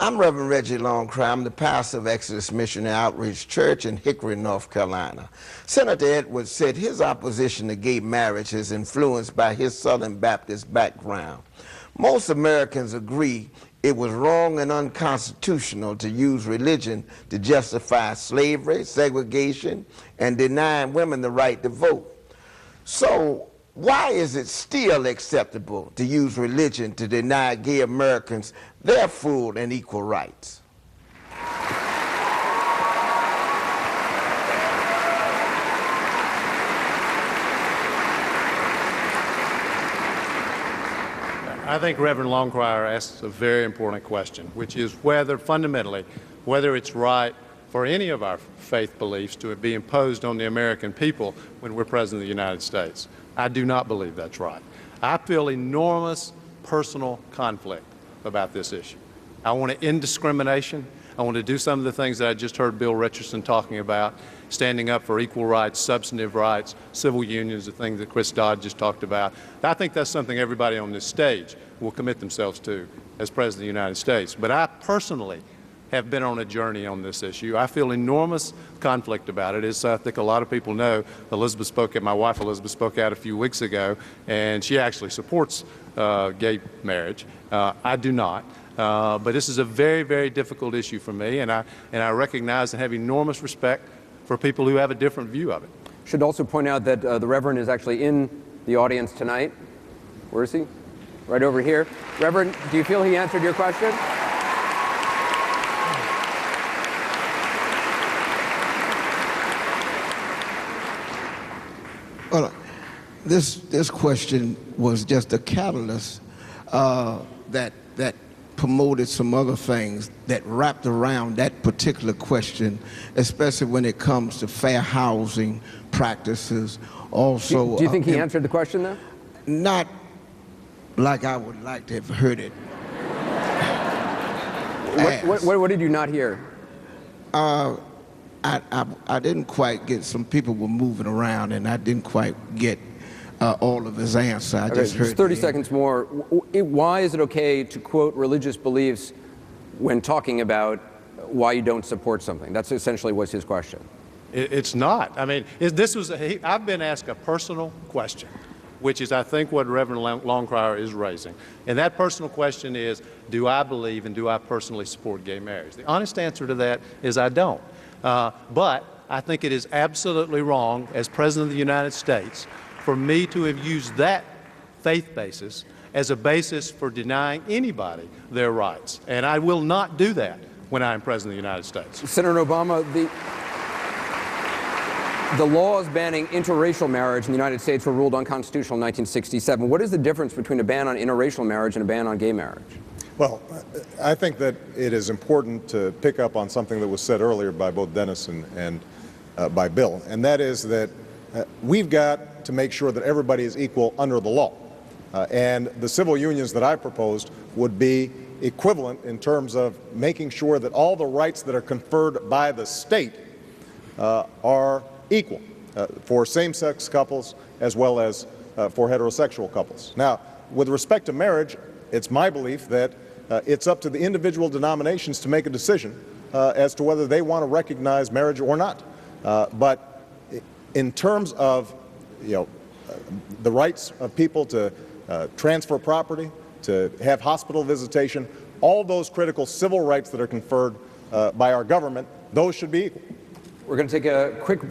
I'm Reverend Reggie Longcrier. I'm the pastor of Exodus Missionary Outreach Church in Hickory, North Carolina. Senator Edwards said his opposition to gay marriage is influenced by his Southern Baptist background. Most Americans agree it was wrong and unconstitutional to use religion to justify slavery, segregation, and denying women the right to vote. So, why is it still acceptable to use religion to deny gay Americans their full and equal rights? I think Reverend Longcrier asks a very important question, which is whether, fundamentally, whether it's right for any of our faith beliefs to be imposed on the American people when we're President of the United States. I do not believe that's right. I feel enormous personal conflict about this issue. I want to end discrimination. I want to do some of the things that I just heard Bill Richardson talking about, standing up for equal rights, substantive rights, civil unions, the things that Chris Dodd just talked about. I think that's something everybody on this stage will commit themselves to as President of the United States. But I personally have been on a journey on this issue. I feel enormous conflict about it. As I think a lot of people know, my wife Elizabeth spoke out a few weeks ago, and she actually supports gay marriage. I do not. But this is a very, very difficult issue for me, and I recognize and have enormous respect for people who have a different view of it. Should also point out that the Reverend is actually in the audience tonight. Where is he? Right over here. Reverend, do you feel he answered your question? Well, this question was just a catalyst that promoted some other things that wrapped around that particular question, especially when it comes to fair housing practices. Also, do you think he answered the question, though? Not like I would like to have heard it. What did you not hear? I didn't quite get. Some people were moving around, and I didn't quite get all of his answer. I just heard 30 seconds more. Why is it okay to quote religious beliefs when talking about why you don't support something? That's essentially was his question. It's not. I mean, I've been asked a personal question, which is, I think, what Reverend Longcrier is raising. And that personal question is, do I believe and do I personally support gay marriage? The honest answer to that is I don't. But I think it is absolutely wrong, as President of the United States, for me to have used that faith basis as a basis for denying anybody their rights. And I will not do that when I am President of the United States. Senator Obama, the laws banning interracial marriage in the United States were ruled unconstitutional in 1967. What is the difference between a ban on interracial marriage and a ban on gay marriage? Well, I think that it is important to pick up on something that was said earlier by both Dennis and by Bill, and that is that we've got to make sure that everybody is equal under the law. And the civil unions that I proposed would be equivalent in terms of making sure that all the rights that are conferred by the state are equal for same-sex couples as well as for heterosexual couples. Now, with respect to marriage, it's my belief that it's up to the individual denominations to make a decision as to whether they want to recognize marriage or not. But in terms of, the rights of people to transfer property, to have hospital visitation, all those critical civil rights that are conferred by our government, those should be equal. We're going to take a quick